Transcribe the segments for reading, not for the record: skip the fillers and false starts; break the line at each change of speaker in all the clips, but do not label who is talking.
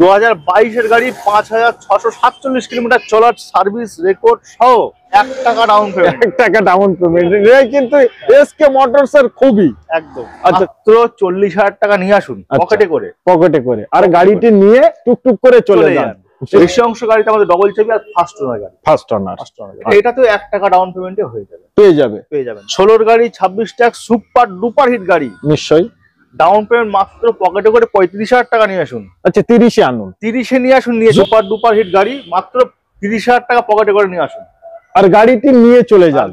2022 এর গাড়ি, 5647 কিলোমিটার চলার সার্ভিস রেকর্ড সহ 1 টাকা ডাউন পেমেন্ট।
1 টাকা ডাউন পেমেন্ট কিন্তু এসকে মোটরস এর খুবই
একদম। আচ্ছা, মাত্র 40,000 টাকা নিয়ে আসুন পকেটে করে,
আর গাড়িটি নিয়ে টুকটুক করে চলে যান।
বেশি অংশ গাড়িতে আমাদের ডবল চাবি আর ফার্স্ট ওনার গাড়ি, এটা তো 1 টাকা ডাউন পেমেন্টে হয়ে যাবে, পেয়ে যাবেন। 16 গাড়ি, 26 ট্যাক্স, সুপার ডুপার হিট গাড়ি,
নিশ্চয়ই
ডাউন পেমেন্ট মাত্র পকেটে করে 35,000 টাকা নিয়ে আসুন।
আচ্ছা 30-এ আনুন,
30-এ নিয়ে আসুন, নিয়ে সুপার ডুপার হিট গাড়ি মাত্র 30,000 টাকা পকেটে করে নিয়ে আসুন,
আর গাড়িটি নিয়ে চলে যান।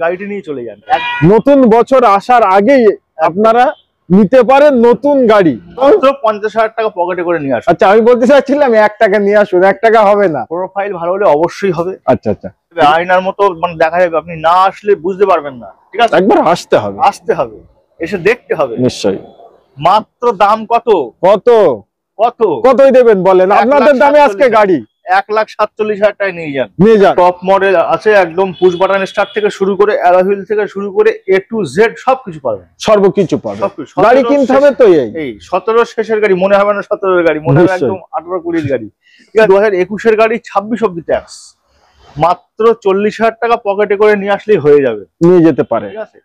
নতুন বছর আসার আগেই আপনারা নিতে পারেন নতুন গাড়ি,
মাত্র 50,000 টাকা পকেটে করে নিয়ে আসুন।
আচ্ছা আমি বলতে চাচ্ছিলাম 1 টাকা নিয়ে আসুন, 1 টাকা হবে না,
প্রোফাইল ভালো হলে অবশ্যই হবে।
আচ্ছা আচ্ছা,
আয়নার মতো মানে দেখা যাবে, আপনি না আসলে বুঝতে পারবেন না, ঠিক আছে?
একবার আসতে হবে,
এসে দেখতে হবে।
নিশ্চয়ই।
মাত্র দাম
কতই দেবেন বলেন? আপনাদের দামে আজকে গাড়ি
1,47,000 টাকায় নিয়ে যান। টপ মডেল আছে, একদম পুশ বাটন স্টার্ট থেকে শুরু করে অ্যালয় হুইল থেকে শুরু করে A to Z সবকিছু পাবেন,
সর্বকিছু পাবেন। গাড়ি কিনতে হবে তো এই
17 শেষের গাড়ি মনে হবে না, 17 এর গাড়ি মনে হবে একদম 18-20 গাড়ি, ঠিক আছে? 2021 এর গাড়ি, 26 অব্দি ট্যাক্স, মাত্র 40,000 টাকা পকেটে করে নিয়ে আসলেই হয়ে যাবে,
নিয়ে যেতে পারে,
ঠিক আছে?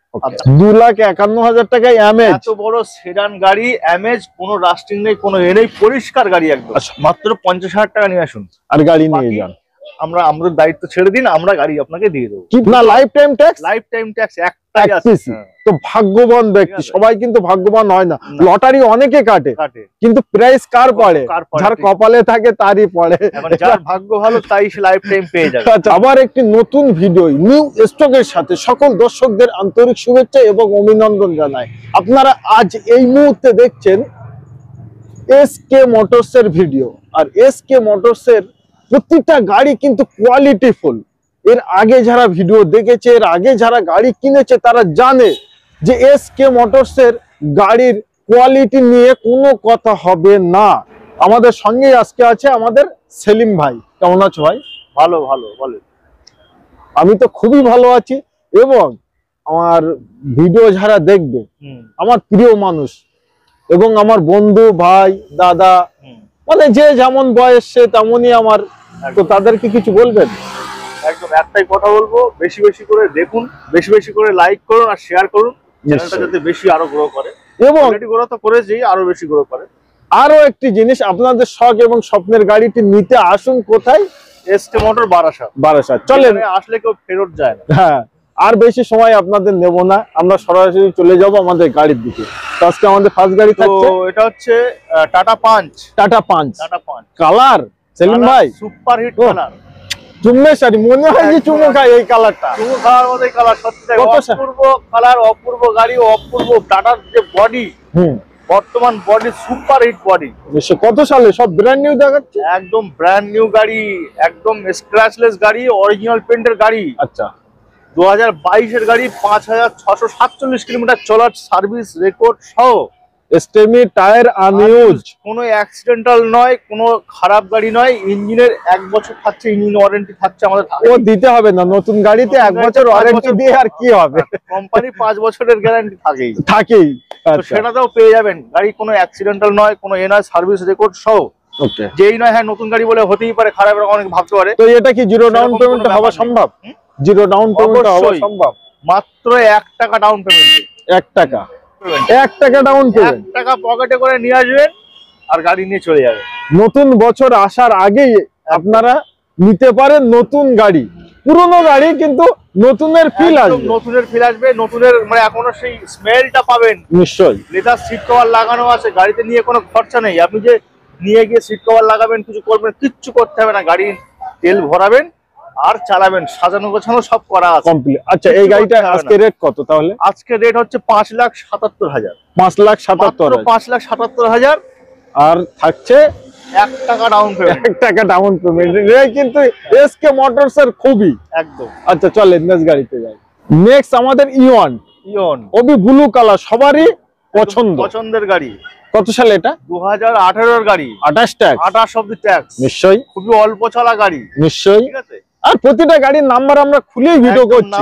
2,51,000 টাকায় এমএজ,
এত বড় সেডান গাড়ি, এমএজ, কোনো রাস্টিং নেই, কোনো নেই, পরিষ্কার গাড়ি একদম। মাত্র 50,000 টাকা নিয়ে আসুন
আর গাড়ি নিয়ে যান।
আমাদের দায়িত্ব ছেড়ে দিন, আমরা গাড়ি আপনাকে দিয়ে দেবো।
কি না লাইফ টাইম ট্যাক্স
একটাই আছে।
তো ভাগ্যবান ব্যক্তি, সবাই কিন্তু ভাগ্যবান হয় না, লটারি অনেকে কাটে কিন্তু প্রাইস কার পড়ে? যার কপালে থাকে তারই পড়ে,
যার ভাগ্য ভালো তাই সে লাইফ টাইম পেয়ে যাবে।
আবার একটি নতুন ভিডিও নিউ স্টকের সাথে সকল দর্শকদের আন্তরিক শুভেচ্ছা এবং অভিনন্দন জানাই। আপনারা আজ এই মুহূর্তে দেখছেন এসকে মোটরস এর ভিডিও, আর এসকে মোটরস এর প্রত্যেকটা গাড়ি কিন্তু কোয়ালিটিফুল। এর আগে যারা ভিডিও দেখেছে, এর আগে যারা গাড়ি কিনেছে, তারা জানে যে এসকে মোটরস এর গাড়ির কোয়ালিটি নিয়ে কোনো কথা হবে না। আমাদের সঙ্গে আজকে আছে আমাদের সেলিম ভাই। কেমন আছো ভাই?
ভালো বলে।
আমি তো খুবই ভালো আছি, এবং আমার ভিডিও যারা দেখবে, আমার প্রিয় মানুষ এবং আমার বন্ধু, ভাই, দাদা, মানে যে যেমন বয়স সে তেমনই আমার, তো তাদেরকে কিছু বলবেন?
একদম একটাই কথা বলবো, বেশি বেশি করে দেখুন, বেশি বেশি করে লাইক করুন আর শেয়ার করুন, চ্যানেলটা যাতে বেশি আরো গ্রো করে, এবং অলরেডি গ্রো তো করেছি, আরো বেশি গ্রো করে।
আরো একটি জিনিস, আপনাদের শখ এবং স্বপ্নের গাড়িটি নিতে আসুন কোথায়?
SK motor Barasat.
চলেন,
আসলে কেউ ফেরত যায় না।
হ্যাঁ, আর বেশি সময় আপনাদের নেব না, আমরা সরাসরি চলে যাব আমাদের গাড়ির দিকে। তো আজকে আমাদের ফার্স্ট গাড়ি থাকছে,
এটা হচ্ছে টাটা পাঞ্চ।
কালার সেলিম ভাই
সুপার হিট কালার,
চুম্মেশারি মনে হয় যে চুমু খায় এই কালারটা,
চুমু খাওয়ার মতো কালার, সত্যি অপূর্ব কালার, অপূর্ব গাড়ি, অপূর্ব টাটার যে বডি, বর্তমান বডি সুপার হিট বডি।
কত সালে? সব ব্র্যান্ড নিউ দেখাচ্ছে,
একদম ব্র্যান্ড নিউ গাড়ি, একদম স্ক্র্যাচলেস গাড়ি, অরিজিনাল পেন্টের গাড়ি।
আচ্ছা,
2022 এর গাড়ি, 5647 কিলোমিটার চলার সার্ভিস রেকর্ড সহ,
স্টেমি টায়ার আনইউজ,
কোনো অ্যাক্সিডেন্টাল নয়, কোনো খারাপ গাড়ি নয়। ইঞ্জিনের 1 বছর থাকছে, ইঞ্জিন ওয়ারেন্টি থাকছে আমাদের।
ও দিতে হবে না, নতুন গাড়িতে 1 বছর ওয়ারেন্টি দিয়ে আর কি হবে?
কোম্পানি 5 বছরের গ্যারান্টি
থাকেই,
সেটাতেও পেয়ে যাবেন। গাড়ি কোনো অ্যাক্সিডেন্টাল নয়, কোনো এনআর সার্ভিস রেকর্ড সহ।
ওকে,
যেই নয় হ্যাঁ নতুন গাড়ি বলে হতেই পারে খারাপ, অনেক ভাবতে পারে।
তো এটা কি জিরো ডাউন পেমেন্ট হওয়া সম্ভব? জিরো ডাউন পেমেন্ট হওয়া সম্ভব?
মাত্র 1 টাকা ডাউন পেমেন্ট।
1 টাকা ডাউন পেমেন্ট,
1 টাকা পকেটে করে নিয়ে আসবেন আর গাড়ি নিয়ে চলে যাবে।
নতুন বছর আসার আগেই আপনারা নিতে পারেন নতুন গাড়ি। পুরনো গাড়ি কিন্তু নতুনের ফিল আসবে,
নতুনের মানে এখনো সেই স্মেলটা পাবেন।
নিশ্চয়ই
লেদার সিট কভার লাগানো আছে গাড়িতে, নিয়ে কোনো খরচা নেই। আপনি যে নিয়ে গিয়ে সিট কভার লাগাবেন, কিছু করবেন, কিচ্ছু করতে হবে না। গাড়ি তেল ভরাবেন আর চালাবেন, সাজানো গোছানো সব করা আছে কমপ্লিট।
আচ্ছা, এই গাড়িটা আজকে রেট কত তাহলে?
আজকে রেট হচ্ছে 5,77,000।
5,77,000, আর থাকছে
1 টাকা ডাউন পেমেন্ট।
1 টাকা ডাউন পেমেন্ট, কিন্তু এসকে মোটরস এর খুবই
একদম।
আচ্ছা চলেন নেক্সট গাড়িতে যাই। নেক্সট আমাদের ইয়ন ওবি ব্লু কালার, সবারই পছন্দের গাড়ি। কত সালে এটা?
2018 এর গাড়ি, 28 অব্দি ট্যাক্স।
নিশ্চয়ই
খুবই অল্প চলা গাড়ি,
নিশ্চয়ই। ঠিক আছে, আর প্রতিটা গাড়ির নাম্বার আমরা খুলেই ভিডিও করছি,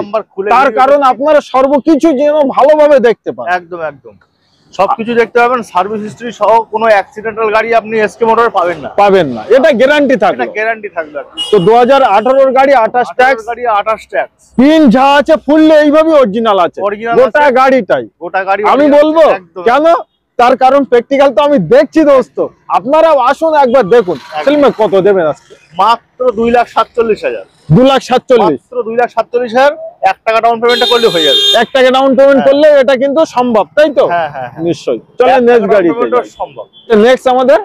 তার কারণ আপনারা সর্বকিছু যেন ভালোভাবে দেখতে পান।
একদম। সবকিছু দেখতে পাবেন, সার্ভিস হিস্ট্রি সহ। কোনো অ্যাক্সিডেন্টাল গাড়ি আপনি এসকে মোটরে পাবেন না।
এটা গ্যারান্টি থাকবে,
এটা গ্যারান্টি থাকবে।
তো 2018 গাড়ি 28 ট্যাক্স,
গাড়ি 28 ট্যাক্স,
পিন যা আছে ফুললে এইভাবে অরিজিনাল আছে, গোটা গাড়িটাই।
গোটা গাড়ি
আমি বলবো কেন, তার কারণ প্র্যাকটিক্যাল তো আমি দেখছি দোস্ত, আপনারাও আসুন একবার দেখুন। সেলিম ভাই কত দেবেন আজকে?
মাত্র 2,47,000।
2,47,000,
মাত্র 2,47,000। 1 টাকা ডাউন পেমেন্ট করলে হয়ে যাবে।
1 টাকা ডাউন পেমেন্ট করলে এটা কিন্তু সম্ভব, তাই তো?
হ্যাঁ হ্যাঁ
নিশ্চয়ই। চলেন নেক্সট গাড়িতে
সম্ভব।
নেক্সট আমাদের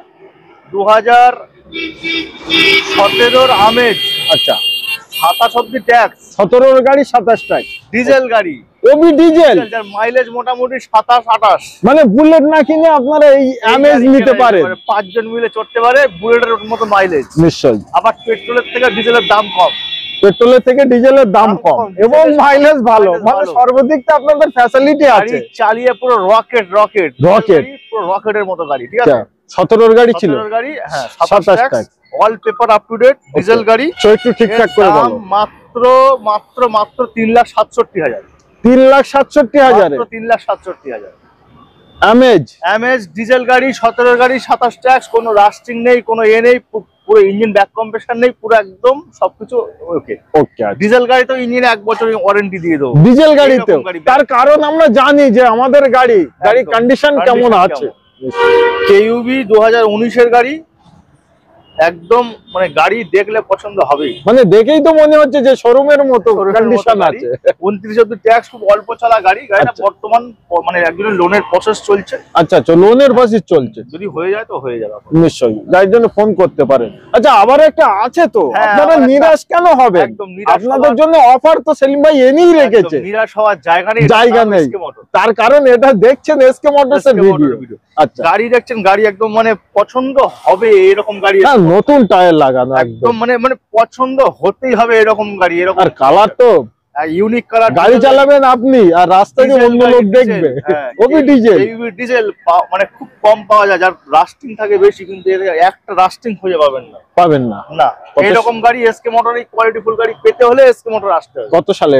2017 আমেজ।
আচ্ছা,
27 অব্দি ট্যাক্স,
17 গাড়ি 27 টাকা,
ডিজেল গাড়ি,
ওবি ডিজেল,
যার মাইলেজ মোটামুটি 27-28।
মানে বুলেট না কিনে আপনারা এই অ্যামেজ নিতে পারেন,
5 জন মিলে চড়তে পারে, বুলেটের মতো মাইলেজ।
নিশ্চয়ই।
আবার পেট্রোলের থেকে ডিজেলের দাম কম,
পেট্রোলের থেকে ডিজেলের দাম কম এবং মাইলেজ ভালো, মানে সর্বদিক থেকে আপনাদের ফ্যাসিলিটি আছে।
চালিয়ে পুরো রকেট পুরো রকেটের মতো গাড়ি। ঠিক আছে,
17 গাড়ি ছিল,
17 গাড়ি, হ্যাঁ
27 টাকা,
all paper up to date, diesel গাড়ি।
তো একটু ঠিকঠাক করে বলো।
মাত্র 3,67,000।
3,67,000
3,67,000
অ্যামেজ
ডিজেল গাড়ি, 17 গাড়ি, 27 ট্যাক্স, কোনো রাস্টিং নেই, কোনো নেই, পুরো ইঞ্জিন ব্যাক কম্প্রেসার নেই, পুরো একদম সবকিছু ওকে। ডিজেল গাড়ি তো ইঞ্জিনে 1 বছরের ওয়ারেন্টি দিয়ে দেবো
ডিজেল গাড়িতে। তার কারণ আমরা জানি যে আমাদের গাড়ির কন্ডিশন কেমন আছে।
কেইউবি 2019 গাড়ি, একদম মানে গাড়ি দেখলে পছন্দ হবে,
মানে দেখেই তো মনে হচ্ছে যে শোরুমের মতো কন্ডিশন আছে।
29 অব্দি ট্যাক্স, খুব অল্প চলা গাড়ি। গাড়িটা বর্তমান মানে একজনের লোনের প্রসেস চলছে।
আচ্ছা, লোনের প্রসেস চলছে,
যদি হয়ে যায় তো হয়ে যাবে,
নিশ্চয়ই গাড়ির জন্য ফোন করতে পারেন। আচ্ছা, আবার একটা আছে তো, আপনারা নিরাশ কেন হবে? আপনাদের জন্য অফার তো সেলিম ভাই এনেই রেখেছে,
নিরাশ হওয়ার জায়গা নেই।
তার কারণ এটা দেখছেন এসকে মোটরস এর ভিডিও। আচ্ছা,
গাড়ি দেখছেন, গাড়ি একদম মানে পছন্দ হবে এরকম গাড়ি,
নতুন টায়ার লাগানো,
একদম মানে পছন্দ হতেই হবে এরকম গাড়ি। এরকম
আর কালার তো
ইউনিক কালার।
গাড়ি চালাবেন আপনি আর রাস্তায় যে অন্য লোক দেখবে, ওবি
ডিজেল মানে খুব কম পাওয়া যায়, যার রাস্টিং থাকে বেশি, কিন্তু এর একটা রাস্টিং খুঁজে পাবেন না। এরকম গাড়ি এসকে মোটর, এই কোয়ালিটিফুল গাড়ি পেতে হলে এসকে মোটর আসতে হবে।
কত সালে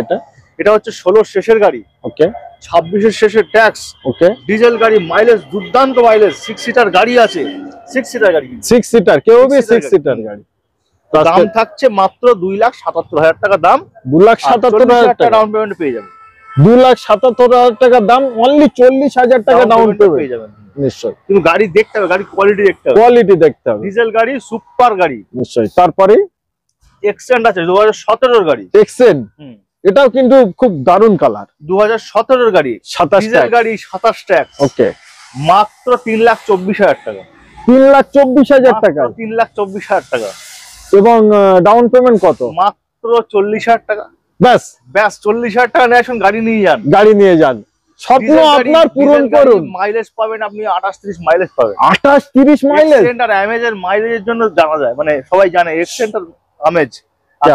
এটা
হচ্ছে 16 শেষের গাড়ি, ওকে, 26 শেষের ট্যাক্স, ওকে, ডিজেল গাড়ি, মাইলেজ দুর্দান্ত মাইলেজ, 6 সিটার গাড়ি আছে, 6 সিটার গাড়ি, 6 সিটার কেউবি 6 সিটার গাড়ি। দাম থাকছে মাত্র 2,77,000 টাকা দাম,
2,77,000 টাকা
ডাউন পেমেন্ট পেয়ে যাবেন।
2,77,000 টাকা দাম, অনলি 40,000 টাকা ডাউন পেমেন্ট পেয়ে যাবেন। নিশ্চয়ই,
কিন্তু গাড়ি দেখতে হবে, গাড়ি কোয়ালিটি দেখতে হবে, ডিজেল গাড়ি, সুপার গাড়ি। নিশ্চয়ই।
তারপরে
এক্সেন্ট আছে 2017 গাড়ি,
এক্সেন্ট, এটাও কিন্তু খুব দারুণ কালার।
2017 গাড়ি,
27
ডিজেল গাড়ি, 27 ট্যাক্স, ওকে, মাত্র 3,24,000 টাকা।
3,24,000 টাকা,
3,24,000 টাকা।
এবং ডাউন পেমেন্ট কত?
মাত্র 40,000 টাকা।
ব্যাস
40,000 টাকা নিয়ে আসুন, গাড়ি নিয়ে যান, স্বপ্ন আপনার পূরণ করুন। মাইলেজ পাবেন আপনি 28-30 মাইলেজ পাবেন, 28-30 মাইলেজ। এক্সেন্ট আর আমেজের মাইলেজের জন্য জানা যায়, মানে সবাই জানে এক্সেন্ট আর আমেজ,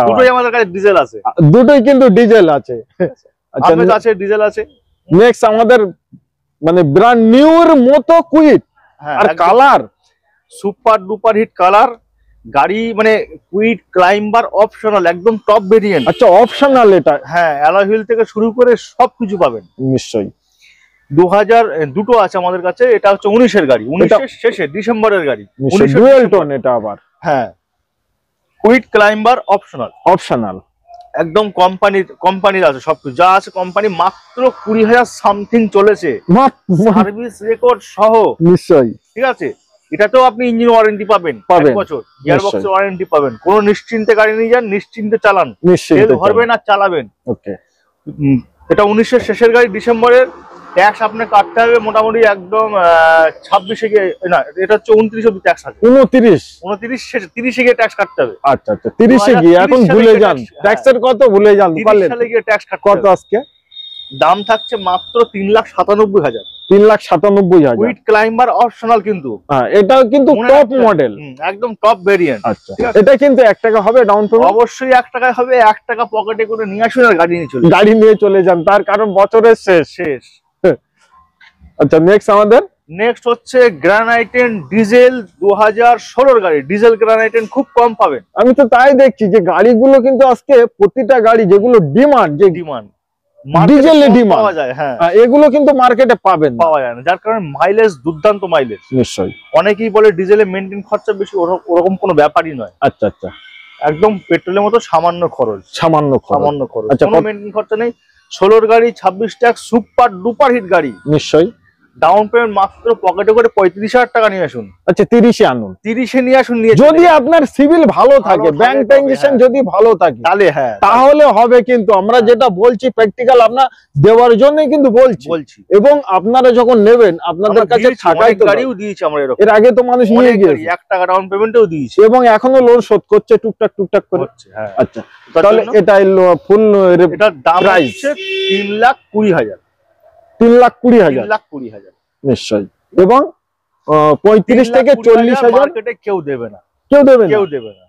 দুটোই আমাদের কাছে ডিজেল আছে,
দুটোই কিন্তু ডিজেল আছে। আচ্ছা,
আমেজ আছে, ডিজেল আছে।
নেক্সট আমাদের মানে ব্র্যান্ড নিউ এর মতো কুইট, আর colour
super duper hit colour গাড়ি, মানে কুইট ক্লাইম্বার অপশনাল, একদম টপ ভেরিয়েন্ট।
আচ্ছা, অপশনাল এটা?
হ্যাঁ, অ্যালয় হুইল থেকে শুরু করে সবকিছু পাবেন।
নিশ্চয়ই।
2000 দুটো আছে আমাদের কাছে, এটা হচ্ছে 19 গাড়ি, 19 শেষে ডিসেম্বরের গাড়ি,
19 ডুয়েল টোন এটা আবার।
হ্যাঁ, কুইট ক্লাইম্বার অপশনাল, একদম কোম্পানির আছে সবকিছু, যা আছে কোম্পানি। মাত্র 20,000 সামথিং চলেছে, সার্ভিস রেকর্ড সহ। নিশ্চয়ই, ঠিক আছে। এটাতেও আপনি ইঞ্জিন ওয়ারেন্টি পাবেন 1 বছর, গিয়ারবক্সের ওয়ারেন্টি পাবেন। কোনো নিশ্চিন্তে গাড়ি নিয়ে যান, নিশ্চিন্তে চালান, তেল ভরবেন আর চালাবেন। ওকে, এটা 19 শেষের গাড়ি, ডিসেম্বরের। ট্যাক্স আপনি কাটতে হবে মোটামুটি একদম 26-এ গিয়ে, না এটা হচ্ছে 29 অব্দি ট্যাক্স আছে। 29 শেষে, 30-এ গিয়ে ট্যাক্স কাটতে হবে। আচ্ছা, 30-এ গিয়ে, এখন ভুলে যান ট্যাক্সের কত, ভুলে যান। 30 সালে গিয়ে ট্যাক্স কাটতে কত আজকে? দাম থাকছে মাত্র 3,97,000। 3,97,000 উইথ ক্লাইম্বার অপশনাল, কিন্তু এটাও কিন্তু টপ মডেল, একদম টপ ভেরিয়েন্ট। আচ্ছা, এটা কিন্তু 1 টাকা হবে ডাউন পেমেন্ট? অবশ্যই 1 টাকা হবে। 1 টাকা পকেটে করে নিয়ে আসুন আর গাড়ি নিয়ে চলে যান, তার কারণ বছরের শেষ। আচ্ছা, নেক্সট হচ্ছে গ্রানাইটেন ডিজেল, 2016 গাড়ি, ডিজেল গ্রানাইটেন খুব কম পাবেন। আমি তো তাই দেখছি যে গাড়িগুলো কিন্তু আজকে প্রতিটা গাড়ি যেগুলো ডিমান্ড
ডিজেলে ডিমান্ড
পাওয়া যায়। হ্যাঁ,
এগুলো কিন্তু মার্কেটে পাবেন না,
পাওয়া যায় না, যার কারণে মাইলেজ দুর্দান্ত মাইলেজ।
নিশ্চয়ই।
অনেকেই বলে ডিজেলে মেইনটেইন খরচা বেশি, ওরকম কোনো ব্যাপারই নয়।
আচ্ছা আচ্ছা,
একদম পেট্রোলের মতো সামান্য খরচ,
সামান্য
খরচ,
আচ্ছা,
কোনো মেইনটেইন খরচা নেই। 16 গাড়ি 26 ট্যাক্স, সুপার ডুপার হিট গাড়ি।
নিশ্চয়ই।
ডাউন পেমেন্ট মাত্র পকেটে করে 35,000 টাকা নিয়ে আসুন।
আচ্ছা, 30-এ আনুন,
30-এ নিয়ে আসুন।
যদি আপনার সিভিল ভালো থাকে, ব্যাংক ট্রানজাকশন যদি ভালো থাকে,
তাহলে হ্যাঁ,
তাহলে হবে। কিন্তু আমরা যেটা বলছি প্র্যাকটিক্যাল আমরা দেওয়ার জন্যই কিন্তু বলছি। এবং আপনারা যখন নেবেন আপনাদের কাছে থাকাই তো,
গাড়িও দিয়েছি আমরা এরকম,
এর আগে তো মানুষ নিয়ে গিয়েছে,
1 টাকা ডাউন পেমেন্টও দিয়েছি
এবং এখনো লোন শোধ করছে টুকটাক করে। আচ্ছা, তাহলে এটা ফুল,
এটার দাম হচ্ছে 3,20,000।
3,20,000 নিশ্চয়ই। এবং 35 থেকে 40,000
মার্কেটে কেউ দেবে না,
কেউ দেবে না।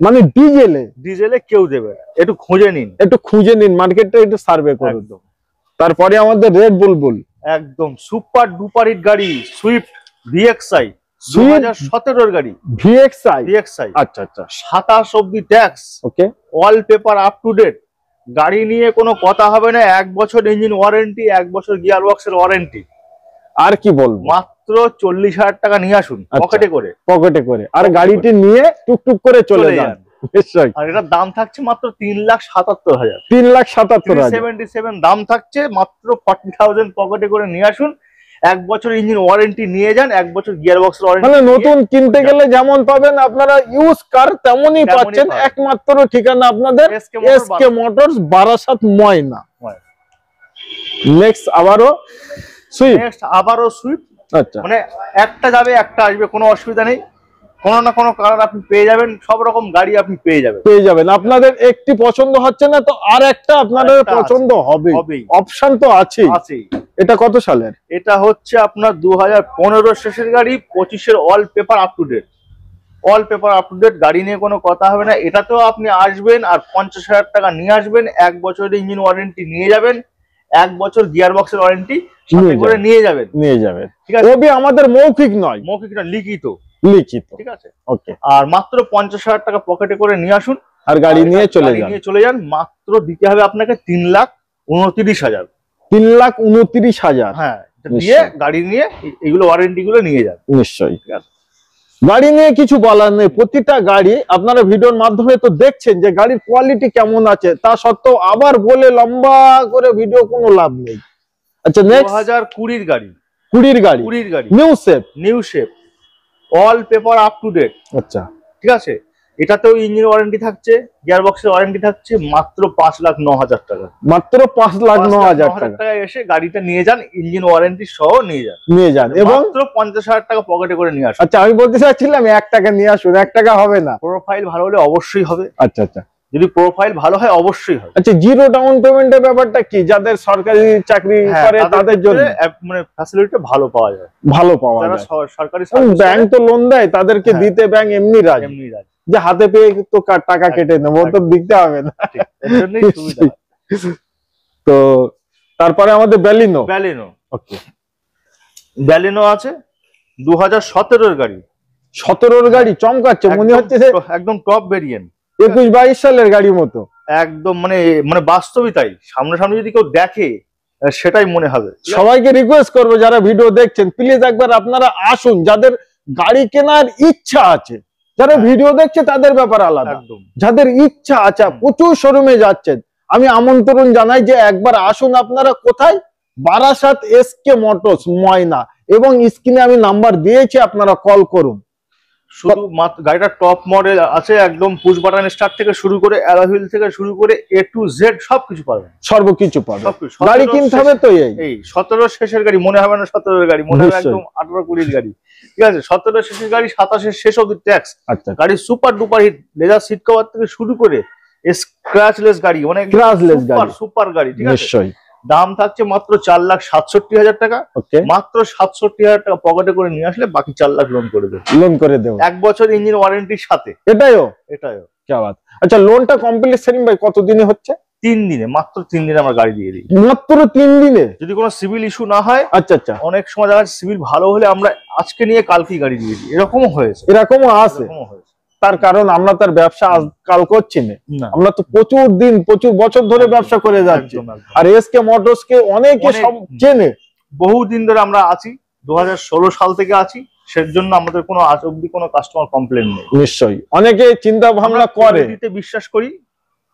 মানে ডিজেলে
কেউ দেবে না। একটু খুঁজে নিন মার্কেটটা, একটু সার্ভে করুন।
তারপরে আমাদের রেড বুলবুল,
একদম সুপার ডুপার হিট গাড়ি, সুইফট ভিএক্সআই, 2017 গাড়ি, ভিএক্সআই।
আচ্ছা আচ্ছা,
27 অবধি tax, okay, all paper up to date. গাড়ি নিয়ে কোনো কথা হবে না, 1 বছর ইঞ্জিন ওয়ারেন্টি, 1 বছর গিয়ার বক্সের ওয়ারেন্টি।
আর কি বলবো,
মাত্র 40,000 টাকা নিয়ে আসুন পকেটে করে,
আর গাড়িটি নিয়ে টুকটুক করে চলে যান। নিশ্চয়ই।
আর এটার দাম থাকছে মাত্র 3,77,000।
3,77,000
দাম থাকছে মাত্র। 40,000 পকেটে করে নিয়ে আসুন, 1 বছর ইঞ্জিন ওয়ারেন্টি নিয়ে যান, 1 বছর গিয়ার বক্স ওয়ারেন্টি।
মানে নতুন কিনতে গেলে যেমন পাবেন আপনারা ইউজ কার, তেমনই পাচ্ছেন। একমাত্র ঠিকানা আপনাদের এসকে মোটরস, বারাসাত, ময়না। নেক্সট আবারও সুইফট। আচ্ছা, মানে
একটা যাবে একটা আসবে, কোনো অসুবিধা নেই। কোনো না কোনো কালার আপনি পেয়ে যাবেন, সব রকম গাড়ি আপনি পেয়ে যাবেন।
আপনাদের একটি পছন্দ হচ্ছে না তো আর একটা আপনাদের পছন্দ হবে, অপশন তো আছেই। এটা কত সালের?
এটা হচ্ছে আপনার 2015 শেষের গাড়ি, 25-এর all paper up to date. গাড়ি নিয়ে কোনো কথা হবে না। এটাতেও আপনি আসবেন আর 50,000 টাকা নিয়ে আসবেন, 1 বছরের ইঞ্জিন ওয়ারেন্টি নিয়ে যাবেন, 1 বছর গিয়ার বক্সের ওয়ারেন্টি করে নিয়ে যাবেন। ঠিক আছে,
আমাদের মৌখিক নয়,
লিখিত। ঠিক আছে,
ওকে।
আর মাত্র 50,000 টাকা পকেটে করে নিয়ে আসুন,
আর গাড়ি নিয়ে চলে যান।
মাত্র দিতে হবে আপনাকে 3,29,000।
3,29,000,
হ্যাঁ, দিয়ে গাড়ি নিয়ে এগুলো ওয়ারেন্টি গুলো নিয়ে যান।
নিশ্চয়ই। গাড়ি নিয়ে কিছু বলার নেই, প্রতিটা গাড়ি আপনারা ভিডিওর মাধ্যমে তো দেখছেন যে গাড়ির কোয়ালিটি কেমন আছে, তা সত্ত্বেও আবার বলে লম্বা করে ভিডিও কোনো লাভ নেই। আচ্ছা, নেক্সট
2020 গাড়ি,
20 গাড়ি, new shape,
all paper up to date.
আচ্ছা,
ঠিক আছে, এটাতেও ইঞ্জিন ওয়ারেন্টি থাকছে, গিয়ার বক্সের ওয়ারেন্টি থাকছে। মাত্র 5,09,000 টাকা।
মাত্র 5,09,000
টাকা এসে গাড়িটা নিয়ে যান, ইঞ্জিন ওয়ারেন্টি সহ নিয়ে যান, এবং
মাত্র
50,000 টাকা পকেটে করে নিয়ে আসুন।
আচ্ছা, আমি বলতে চাচ্ছিলাম 1 টাকা নিয়ে আসুন, 1 টাকা হবে না।
প্রোফাইল ভালো হলে অবশ্যই হবে।
আচ্ছা আচ্ছা,
যদি প্রোফাইল ভালো হয় অবশ্যই হবে।
আচ্ছা, জিরো ডাউন পেমেন্টের ব্যাপারটা কি? যাদের সরকারি চাকরি করে তাদের জন্য
মানে ফ্যাসিলিটি ভালো পাওয়া যায়। যারা সরকারি
ব্যাংক তো লোন দেয়, তাদেরকে দিতে ব্যাংক এমনি রাজি, যে হাতে পেয়ে তো টাকা কেটে নেবো, তো দিতে হবে না। তো তারপরে আমাদের ব্যালিনো, ওকে,
ব্যালিনো আছে 2017 গাড়ি।
17 গাড়ি চমকাচ্ছে, মনে হচ্ছে
একদম টপ ভেরিয়েন্ট,
21-22 সালের গাড়ির মতো।
একদম মানে বাস্তবই তাই। সামনে যদি কেউ দেখে সেটাই মনে হবে।
সবাইকে রিকোয়েস্ট করবো যারা ভিডিও দেখছেন, প্লিজ একবার আপনারা আসুন। যাদের গাড়ি কেনার ইচ্ছা আছে, যারা ভিডিও দেখছে তাদের ব্যাপার আলাদা, যাদের ইচ্ছা আছে প্রচুর শোরুমে যাচ্ছেন, আমি আমন্ত্রণ জানাই যে একবার আসুন। আপনারা কোথায়? বারাসাত এসকে মোটরস, ময়না, এবং স্ক্রিনে আমি নাম্বার দিয়েছি, আপনারা কল করুন।
শুধু গাড়িটা টপ মডেল আছে, একদম পুশ বাটন স্টার্ট থেকে শুরু করে অ্যালয় হুইল থেকে শুরু করে A to Z সবকিছু পাবেন,
সর্বকিছু পাবেন। গাড়ি কিনতে হবে তো এই
17 শেষের গাড়ি, মনে হবে না 17 গাড়ি, মনে হবে একদম 18-20 গাড়ি। ঠিক আছে, 17 শেষের গাড়ি, 27 শেষ অবধি ট্যাক্স।
আচ্ছা,
গাড়ি super duper hit, leather seat cover থেকে শুরু করে স্ক্র্যাচলেস গাড়ি, মানে সুপার গাড়ি। ঠিক আছে, নিশ্চয়ই। দাম থাকছে মাত্র 4,67,000 টাকা। মাত্র 67,000 টাকা পকেটে করে নিয়ে আসলে বাকি 4 লাখ লোন করে দেবো, 1 বছর ইঞ্জিন ওয়ারেন্টির সাথে। এটাইও কি বাত।
আচ্ছা, লোনটা কমপ্লিট সেটিং ভাই কত দিনে হচ্ছে?
3 দিনে, মাত্র 3 দিনে আমরা গাড়ি দিয়ে দিই।
মাত্র 3 দিনে,
যদি কোনো সিভিল ইস্যু না হয়।
আচ্ছা আচ্ছা,
অনেক সময় দেখা যাচ্ছে সিভিল ভালো হলে আমরা আজকে নিয়ে কালকেই গাড়ি দিয়ে দিই, এরকমও হয়েছে,
এরকমও আছে। তার কারণ আমরা তার ব্যবসা আজকাল করছি না, আমরা তো প্রচুর দিন প্রচুর বছর ধরে ব্যবসা করে যাচ্ছি। আর এসকে মোটরস কে অনেকে সব চেনে,
বহুদিন ধরে আমরা আছি, 2016 সাল থেকে আছি, সেজন্য আমাদের কোনো আজ অব্দি কোনো কাস্টমার কমপ্লেন নেই।
নিশ্চয়ই অনেকে চিন্তা ভাবনা করে,
বিশ্বাস করি,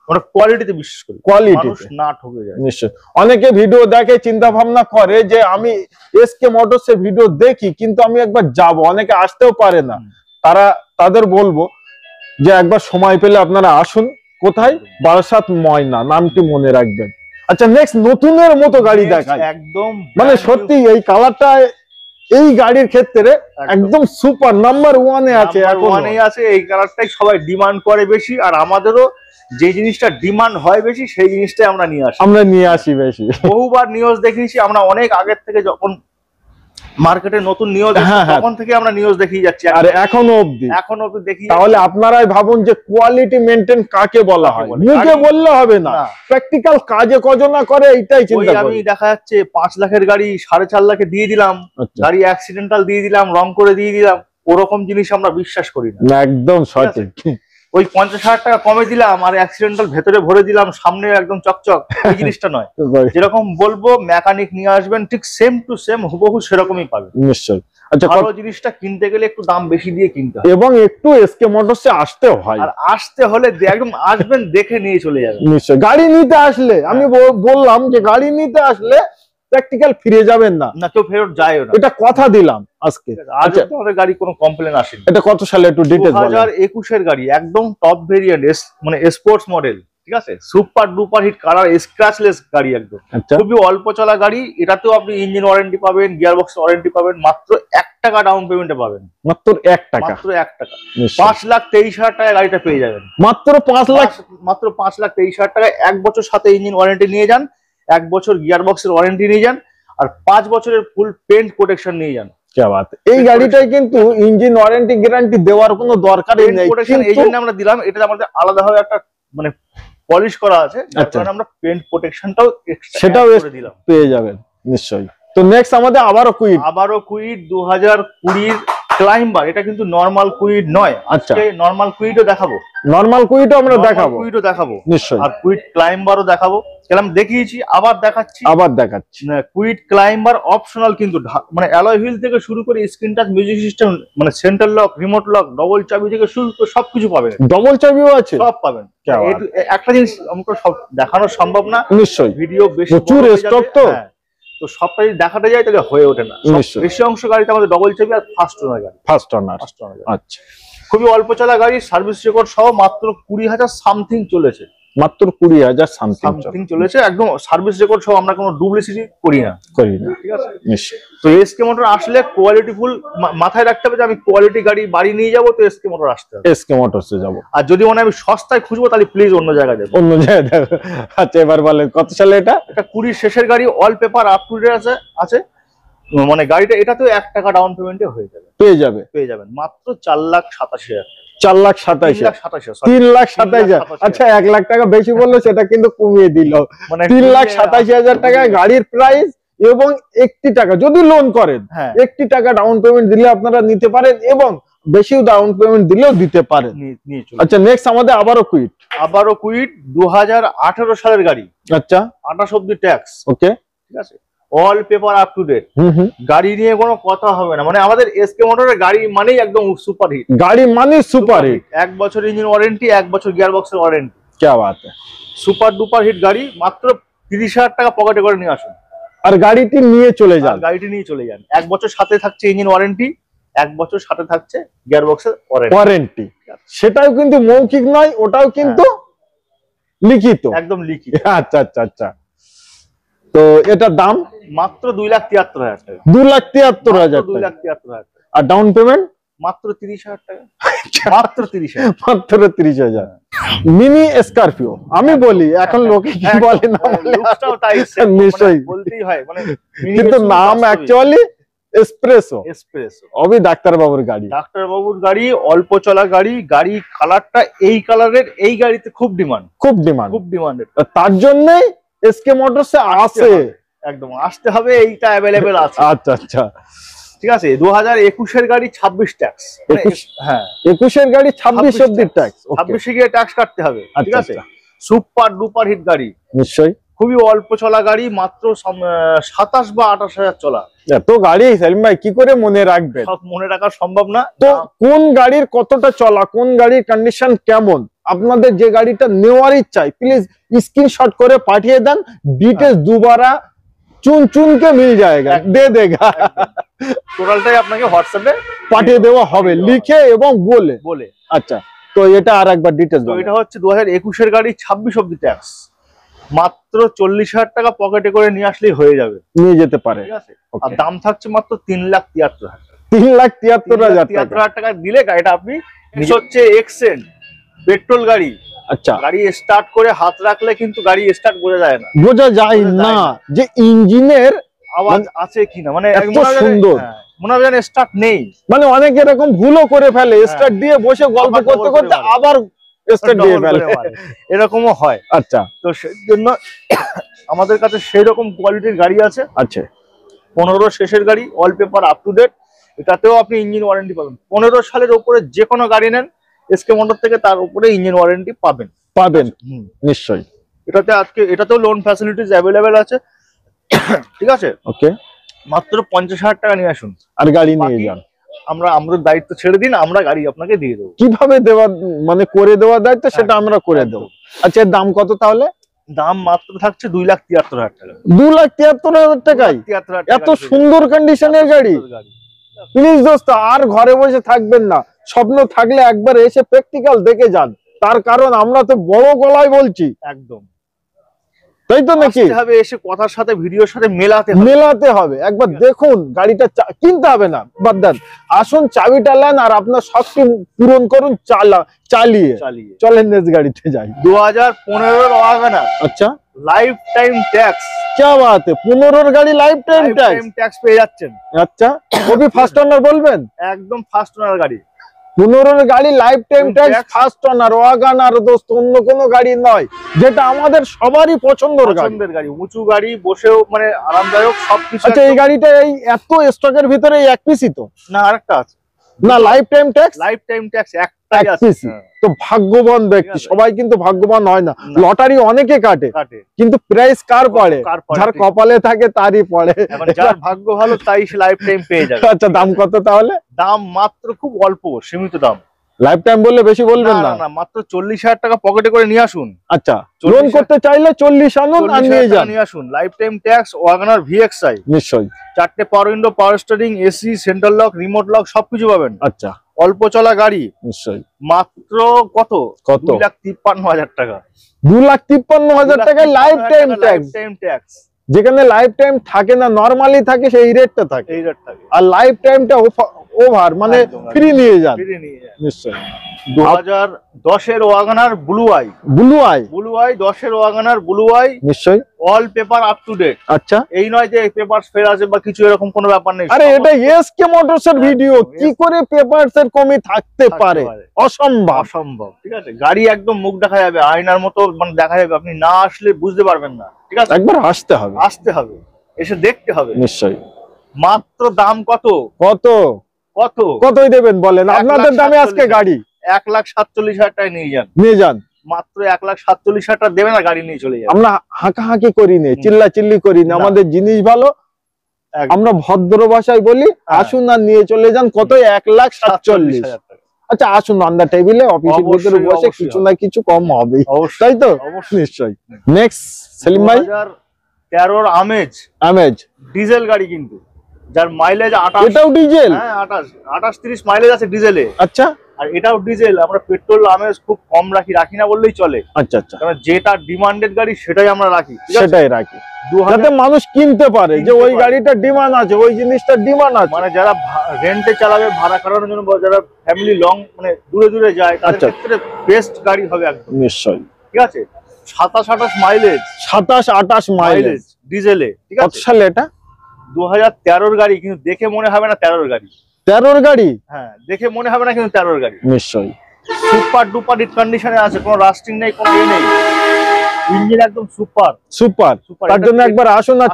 আমরা কোয়ালিটিতে বিশ্বাস করি,
কোয়ালিটিতে
না ঠকে যায়।
নিশ্চয়ই অনেকে ভিডিও দেখে চিন্তা ভাবনা করে যে আমি এসকে মোটরস এর ভিডিও দেখি কিন্তু আমি একবার যাব, অনেকে আসতেও পারে না, তাদের বলবো যে একবার সময় পেলে আপনারা আসুন। কোথায়? বারাসাত ময়না, নামটি মনে রাখবেন। আচ্ছা, নেক্সট নতুনের মতো গাড়ি দেখায়,
একদম
মানে সত্যি এই কালারটা এই গাড়ির ক্ষেত্রে একদম সুপার নাম্বার 1 এ আছে,
এই কালারটাই সবাই ডিমান্ড করে বেশি, আর আমাদেরও যে জিনিসটা ডিমান্ড হয় বেশি সেই জিনিসটাই আমরা নিয়ে আসি বেশি। বহুবার নিউজ দেখিয়েছি আমরা, অনেক আগের থেকে যখন মার্কেটে নতুন নিউজ তখন থেকে আমরা নিউজ দেখিয়ে যাচ্ছি,
আর এখনো অবধি
দেখি।
তাহলে আপনারাই ভাবুন যে কোয়ালিটি মেইনটেইন কাকে বলা হয়, মুখে বললে হবে না, প্র্যাকটিক্যাল কাজে কজনা করে এইটাই চিন্তা করি।
আমি দেখা যাচ্ছে 5 লাখের গাড়ি 4.5 লাখে দিয়ে দিলাম, গাড়ি অ্যাক্সিডেন্টাল দিয়ে দিলাম, রং করে দিয়ে দিলাম, ওরকম জিনিস আমরা বিশ্বাস করি না।
একদম সঠিক।
ওই 50,000 টাকা কমে দিলাম আর অ্যাক্সিডেন্টাল ভেতরে ভরে দিলাম, সামনে একদম চকচক, এই জিনিসটা নয়। যেরকম বলবো মেকানিক নিয়ে আসবেন, ঠিক সেম টু সেম হুবহু সেরকমই পাবেন।
নিশ্চয়ই। আচ্ছা,
ভালো জিনিসটা কিনতে গেলে একটু দাম বেশি দিয়ে কিনতে হয়,
এবং একটু এসকে মোটরসে আসতে হয়,
আর আসতে হলে একদম আসবেন, দেখে নিয়ে চলে যাবেন।
নিশ্চয়ই। গাড়ি নিতে আসলে আমি বললাম যে গাড়ি নিতে আসলে প্র্যাকটিক্যাল ফিরে যাবেন না,
কেউ ফেরত যায় না, এটা
কথা দিলাম আজকে।
আজ আমাদের গাড়ি কোনো কমপ্লেন আসেনি।
এটা কত সালে একটু ডিটেইলস বলেন।
2021 এর গাড়ি, একদম টপ ভেরিয়েন্ট, মানে স্পোর্টস মডেল, ঠিক আছে, super duper hit colour, scratchless গাড়ি, একদম খুবই অল্প চলা গাড়ি। এটাতেও আপনি ইঞ্জিন ওয়ারেন্টি পাবেন, গিয়ার বক্স ওয়ারেন্টি পাবেন, মাত্র 1 টাকা ডাউন পেমেন্টে পাবেন,
মাত্র 1 টাকা,
মাত্র 1 টাকা। 5,23,000 টাকায় গাড়িটা পেয়ে যাবেন,
মাত্র
5,23,000 টাকায়। 1 বছর সাথে ইঞ্জিন ওয়ারেন্টি নিয়ে যান, 1 বছর গিয়ার বক্সের ওয়ারেন্টি নিয়ে যান, আর 5 বছরের ফুল পেন্ট প্রোটেকশন নিয়ে যান।
এই গাড়িটাই কিন্তু ইঞ্জিন ওয়ারেন্টি গ্যারান্টি দেওয়ার কোনো দরকারই নেই,
এই জন্য আমরা দিলাম। এটা আমাদের আলাদাভাবে একটা মানে পলিশ করা আছে, আমরা পেন্ট প্রোটেকশনটাও
সেটাও দিলাম, পেয়ে যাবেন নিশ্চয়ই। তো নেক্সট আমাদের আবারও কুইড
2020 ক্লাইম্বার। এটা কিন্তু নরমাল কুইড নয়, আজকে নরমাল কুইডও দেখাবো,
আমরা দেখাবো নিশ্চয়ই,
আর কুইড ক্লাইম্বারও দেখাবো। কেলাম দেখিয়েছি, আবার দেখাচ্ছি। কুইড ক্লাইম্বার অপশনাল, কিন্তু মানে অ্যালয় হুইল থেকে শুরু করে স্ক্রিন টাচ, মিউজিক সিস্টেম, মানে central lock, remote lock, double চাবি থেকে শুরু করে সবকিছু পাবেন।
ডবল চাবিও আছে,
সব পাবেন। একটা জিনিস আমাকে সব দেখানো সম্ভব না,
নিশ্চয়ই
ভিডিও বেশি
প্রচুর স্টক
তো সবটা যদি দেখাতে যায় তাহলে হয়ে ওঠে না। বেশি অংশ গাড়িতে আমাদের ডবল চাবি আর ফার্স্ট ওনার গাড়ি, আচ্ছা, খুবই অল্প চলা গাড়ি, সার্ভিস রেকর্ড সহ মাত্র 20,000 সামথিং চলেছে,
মাত্র 20,000 সামথিং
চলেছে, একদম সার্ভিস রেকর্ড সহ। আমরা কোনো ডুপ্লিসিটি করি না, ঠিক আছে। তো এসকে মোটর আসলে কোয়ালিটি ফুল মাথায় রাখতে হবে যে আমি কোয়ালিটি গাড়ি বাড়ি নিয়ে যাবো, তো এসকে মোটর আসতে হবে,
এসকে মোটরসে যাবো।
আর যদি মনে আমি সস্তায় খুঁজবো তাহলে প্লিজ অন্য জায়গায় যাবো,
আচ্ছা, এবার বলেন কত সালে এটা?
20 শেষের গাড়ি, all paper up to date আছে, মানে গাড়িটা এটাতেও 1 টাকা ডাউন পেমেন্টে হয়ে যাবে, পেয়ে যাবেন মাত্র 4,87,000।
4,27,000, 3,27,000। আচ্ছা, 1 লাখ টাকা বেশি বললো, সেটা কিন্তু কমিয়ে দিল, মানে 3,87,000 টাকায় গাড়ির প্রাইস, এবং 1 টাকা যদি লোন করেন, 1 টাকা ডাউন পেমেন্ট দিলে আপনারা নিতে পারেন, এবং বেশি ডাউন পেমেন্ট দিলেও দিতে পারেন। আচ্ছা, নেক্সট আমাদের আবারও কুইড 2018 সালের গাড়ি, আচ্ছা, 28 অব্দি ট্যাক্স, ওকে, ঠিক আছে, all paper up to date, গাড়ি নিয়ে কোনো কথা হবে না। মানে আমাদের এসকে মোটরের গাড়ি মানেই একদম সুপার হিট, 1 বছর ইঞ্জিন ওয়ারেন্টি, 1 বছর গিয়ার বক্সের ওয়ারেন্টি, সুপার ডুপার হিট গাড়ি। মাত্র 30,000 টাকা পকেটে করে নিয়ে আসুন, আর গাড়িটি নিয়ে চলে যান। 1 বছর সাথে থাকছে ইঞ্জিন ওয়ারেন্টি, 1 বছর সাথে থাকছে গিয়ার বক্সের ওয়ারেন্টি। সেটাও কিন্তু মৌখিক নয়, ওটাও কিন্তু লিখিত, একদম লিখিত। আচ্ছা আচ্ছা আচ্ছা, তো এটার দাম মাত্র 2,73,000 টাকা, 2,73,000, 2,73,000। আর ডাউন পেমেন্ট মাত্র 30,000 টাকা, মাত্র 30,000। মিনি স্করপিও আমি বলি, এখন লোকে কি বলে না নিশ্চয়ই বলতেই হয়, মানে কিন্তু নাম অ্যাকচুয়ালি এসপ্রেসো। অবি ডাক্তারবাবুর গাড়ি, অল্প চলা গাড়ি, কালারটা এই কালারের, এই গাড়িতে খুব ডিমান্ড, তার জন্যই এসকে মোটরসে আসে, একদম আসতে হবে, এইটা অ্যাভেলেবেল আছে। আচ্ছা আচ্ছা,
ঠিক আছে, 2021-এর গাড়ি 26 ট্যাক্স। হ্যাঁ,
21-এর গাড়ি 26 অবধি ট্যাক্স,
26-এ গিয়ে ট্যাক্স কাটতে হবে। ঠিক আছে, সুপার ডুপার হিট গাড়ি,
নিশ্চয়ই
খুবই অল্প চলা গাড়ি, মাত্র 27 বা 28,000 চলা।
এত গাড়ি সেলিম ভাই কি করে মনে রাখবেন?
সব মনে রাখা সম্ভব না।
তো কোন গাড়ির কতটা চলা, কোন গাড়ির কন্ডিশন কেমন, আপনাদের যে গাড়িটা নেওয়ার ইচ্ছা প্লিজ স্ক্রিনশট করে পাঠিয়ে দেন, ডিটেলস দুবারা চুন চুন কে মিল जाएगा, দে দেগা।
টোটালটাই আপনাকে হোয়াটসঅ্যাপে
পাঠিয়ে দেওয়া হবে লিখে এবং বলে। আচ্ছা, তো এটা আর একবার ডিটেলস।
তো এটা হচ্ছে 2021-এর গাড়ি, 26 অবধি ট্যাক্স, মাত্র 40,000 টাকা পকেটে করে নিয়ে আসলেই হয়ে যাবে,
নিয়ে যেতে পারে।
ঠিক আছে, আর দাম থাকছে মাত্র 3,73,000 টাকা।
3,73,000
টাকা দিলে গাড়িটা আপনি হচ্ছে এক্সেন্ট পেট্রোল গাড়ি।
আচ্ছা,
গাড়ি স্টার্ট করে হাত রাখলে কিন্তু গাড়ি স্টার্ট বোঝা যায় না,
বোঝা যায় না যে ইঞ্জিনের
আওয়াজ আছে কিনা, মানে
এত সুন্দর
মনে হয় স্টার্ট নেই।
মানে অনেকে এরকম ভুলও করে ফেলে, স্টার্ট দিয়ে বসে গল্প করতে করতে আবার স্টার্ট দিয়ে ফেলে,
এরকমও হয়।
আচ্ছা,
তো সেই জন্য আমাদের কাছে সেই রকম কোয়ালিটির গাড়ি আছে।
আচ্ছা,
15 শেষের গাড়ি, all paper up to date, এটাতেও আপনি ইঞ্জিন ওয়ারেন্টি পাবেন। 15 সালের উপরে যে কোনো গাড়ি নেন এসকে মোটর থেকে, তার উপরে ইঞ্জিন ওয়ারেন্টি পাবেন।
নিশ্চয়ই।
এটাতেও লোন ফ্যাসিলিটিস অ্যাভেলেবেল আছে। ঠিক আছে,
ওকে,
মাত্র 50,000 টাকা নিয়ে আসুন
আর গাড়ি নিয়ে যান।
আমাদের দায়িত্ব ছেড়ে দিন, আমরা গাড়ি আপনাকে দিয়ে দেবো।
কিভাবে দেওয়া মানে করে দেওয়া দায়িত্ব সেটা আমরা করে দেবো। আচ্ছা, এর দাম কত তাহলে?
দাম মাত্র থাকছে 2,73,000 টাকা।
2,73,000 টাকায় এত সুন্দর কন্ডিশনের গাড়ি? প্লিজ দোস্ত, আর ঘরে বসে থাকবেন না, স্বপ্ন থাকলে একবার এসে প্র্যাকটিক্যাল দেখে যান। তার কারণ আমরা তো বড় গলায় বলছি,
একদম
তাই তো নাকি?
এসে কথার সাথে ভিডিওর সাথে মেলাতে হবে। একবার দেখুন গাড়িটা, কিনতে হবে না, বাদ দেন, আসুন চাবিটা নেন আর আপনার শখটি পূরণ করুন, চালিয়ে চলেন নেক্সট গাড়িতে যাই। 2015-এর ওয়াগনার।
আচ্ছা,
লাইফ টাইম ট্যাক্স।
क्या बात है, 15-এর গাড়ি লাইফ টাইম
ট্যাক্স পেয়ে যাচ্ছেন।
আচ্ছা, কবি ফার্স্ট ওনার বলবেন?
একদম ফার্স্ট ওনার গাড়ি,
15-এর গাড়ি life time tax, first owner Wagon R দোস্ত, অন্য কোনো গাড়ি নয়, যেটা আমাদের সবারই পছন্দের গাড়ি।
উঁচু গাড়ি, বসেও মানে আরামদায়ক সবকিছু।
আচ্ছা, এই গাড়িটা এই এত স্টকের ভিতরে এক পিসই তো
না? আরেকটা আছে
না, লাইফ টাইম
ট্যাক্স একটাই আছে।
তো ভাগ্যবান ব্যক্তি, সবাই কিন্তু ভাগ্যবান হয় না, লটারি অনেকে কাটে, কিন্তু প্রাইস কার পড়ে? যার কপালে থাকে তারই পড়ে।
যার ভাগ্য ভালো তাই সে লাইফ টাইম পেয়ে যাবে।
আচ্ছা, দাম কত তাহলে?
দাম মাত্র খুব অল্প, সীমিত দাম।
লাইফ টাইম বললে বেশি বলবেন না,
মাত্র 40,000 টাকা পকেটে করে নিয়ে আসুন।
আচ্ছা, লোন করতে চাইলে 40 আনুন আর নিয়ে আসুন।
Life time tax, WagonR VXI,
নিশ্চয়ই
4টে power window, power steering, AC, central lock, remote lock সবকিছু পাবেন।
আচ্ছা,
অল্প চলা গাড়ি,
নিশ্চয়ই।
মাত্র কত? 2,53,000 টাকা।
2,53,000 টাকায় লাইফ টাইম ট্যাক্স, যেখানে লাইফ টাইম থাকে না, নরমালি থাকে, সেই রেটটা থাকে। আর লাইফ টাইমটা ওভার মানে ফ্রি নিয়ে যান। নিশ্চয়ই।
2010-এর ওয়াগনার ব্লু আই, 10-এর ওয়াগনার ব্লু আই,
নিশ্চয়ই
all paper up to date.
আচ্ছা,
এই নয় যে পেপারস ফেল আছে বা কিছু, এরকম কোনো ব্যাপার নেই।
আরে এটা এসকে মোটরস এর ভিডিও, কি করে পেপারস এর কমি থাকতে পারে? অসম্ভব। ঠিক আছে, গাড়ি একদম মুখ দেখা যাবে, আয়নার মতো মানে দেখা যাবে, আপনি না আসলে বুঝতে পারবেন না। ঠিক আছে, একবার আসতে হবে, এসে দেখতে হবে। নিশ্চয়ই। মাত্র দাম কতই দেবেন বলেন? আপনাদের দামে আজকে গাড়ি 1,47,000 টাকায় নিয়ে যান। মাত্র 1,47,000 টাকা দেবেন আর গাড়ি নিয়ে চলে যাবেন। আমরা হাঁকাহাঁকি করি না, চিল্লাচিল্লি করি না, আমাদের জিনিস ভালো, আমরা ভদ্র ভাষায় বলি, আসুন আর নিয়ে চলে যান। কত? 1,47,000 টাকা। আচ্ছা, আসুন আন্ডার টেবিলে অফিসের ভিতরে বসে কিছু না কিছু কম হবে, তাই তো? নিশ্চয়ই। নেক্সট সেলিম ভাই, 2013-র আমেজ ডিজেল গাড়ি, কিন্তু যার মাইলেজ 28। এটাও ডিজেল? হ্যাঁ, 28-30 মাইলেজ আছে ডিজেলে। আচ্ছা, আর এটাও ডিজেল। আমরা পেট্রোল আমেজ খুব কম রাখি না বললেই চলে। আচ্ছা, কারণ যেটা ডিমান্ডেড গাড়ি সেটাই আমরা রাখি, সেটাই রাখি, যাতে মানুষ কিনতে পারে যে ওই গাড়িটা ডিমান্ড আছে, ওই জিনিসটা ডিমান্ড আছে। মানে যারা রেন্টে চালাবে, ভাড়া করানোর জন্য, যারা ফ্যামিলি লং মানে দূরে যায়, তাদের ক্ষেত্রে বেস্ট গাড়ি হবে একদম। নিশ্চয়ই। ঠিক আছে, 27-28 মাইলেজ, 27-28 মাইলেজ ডিজেলে। ঠিক আছে, কত সালে এটা? 2013-র গাড়ি, কিন্তু দেখে মনে হবে না 13-র গাড়ি। 13-র গাড়ি? হ্যাঁ, দেখে মনে হবে না, কিন্তু 13-র গাড়ি। নিশ্চয়ই। সুপার ডুপার হিট কন্ডিশনে আছে, কোনো রাস্টিং নেই, কোনো নেই, ইঞ্জিন একদম সুপার। তার জন্য একবার আসুন আর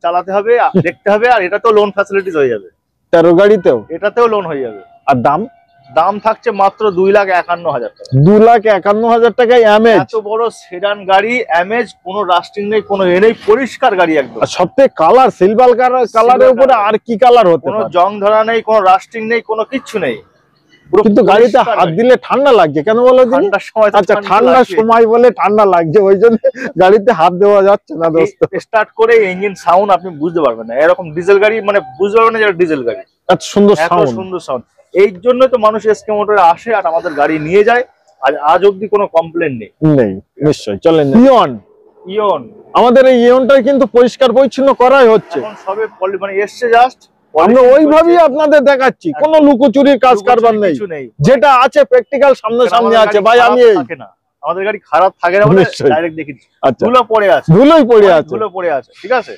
চালাতে হবে, দেখতে হবে, আর এটা তো লোন ফ্যাসিলিটিস হয়ে যাবে। 13 গাড়িতেও
এটাতেও লোন হয়ে যাবে।
আর দাম
দাম থাকছে মাত্র 2,51,000 টাকা।
2,51,000 টাকায় অ্যামেজ।
এত বড় সেডান গাড়ি, অ্যামেজ, কোনো রাস্টিং নেই, কোনো নেই, পরিষ্কার গাড়ি একদম।
আর সবথেকে কালার সিলভার কালারের উপরে আর কি কালার হতে
কোনো
পারে?
জং ধরা নেই, কোনো রাস্টিং নেই, কোনো কিচ্ছু নেই।
কিন্তু গাড়িতে হাত দিলে ঠান্ডা লাগছে কেন বলো দিন?
ঠান্ডার সময় তো
আচ্ছা,
ঠান্ডা
ঠান্ডার
লাগবে।
সময় বলে ঠান্ডা লাগছে, ওই জন্য গাড়িতে হাত দেওয়া যাচ্ছে না দোস্ত।
স্টার্ট করে ইঞ্জিন সাউন্ড আপনি বুঝতে পারবেন না, এরকম ডিজেল গাড়ি মানে বুঝতে পারবেন না যেটা ডিজেল গাড়ি।
এত সুন্দর
এত
সাউন্ড।
সুন্দর সাউন্ড। এই জন্য তো মানুষ এসকে মোটরে আসে আর আমাদের গাড়ি নিয়ে যায়। আজ অব্দি কোনো কমপ্লেন নেই।
নেই, নিশ্চয়ই। চলেন ইয়ন।
ইয়ন,
আমাদের এই ইয়নটা কিন্তু পরিষ্কার পরিচ্ছন্ন করাই হচ্ছে।
এখন সবে মানে এসছে জাস্ট,
আমরা ওইভাবেই আপনাদের দেখাচ্ছি, কোনো লুকোচুরির কাজ কারবার নেই,
কিছু নেই।
যেটা আছে প্র্যাকটিক্যাল সামনে সামনে আছে। ভাই আমি এই
থাকে না, আমাদের গাড়ি খারাপ থাকে না বলে
নিশ্চয়ই।
ডাইরেক্ট দেখি
আচ্ছা,
ধুলো পড়ে আছে,
ধুলোই পড়ে আছে।
ধুলো পড়ে আছে, ঠিক আছে।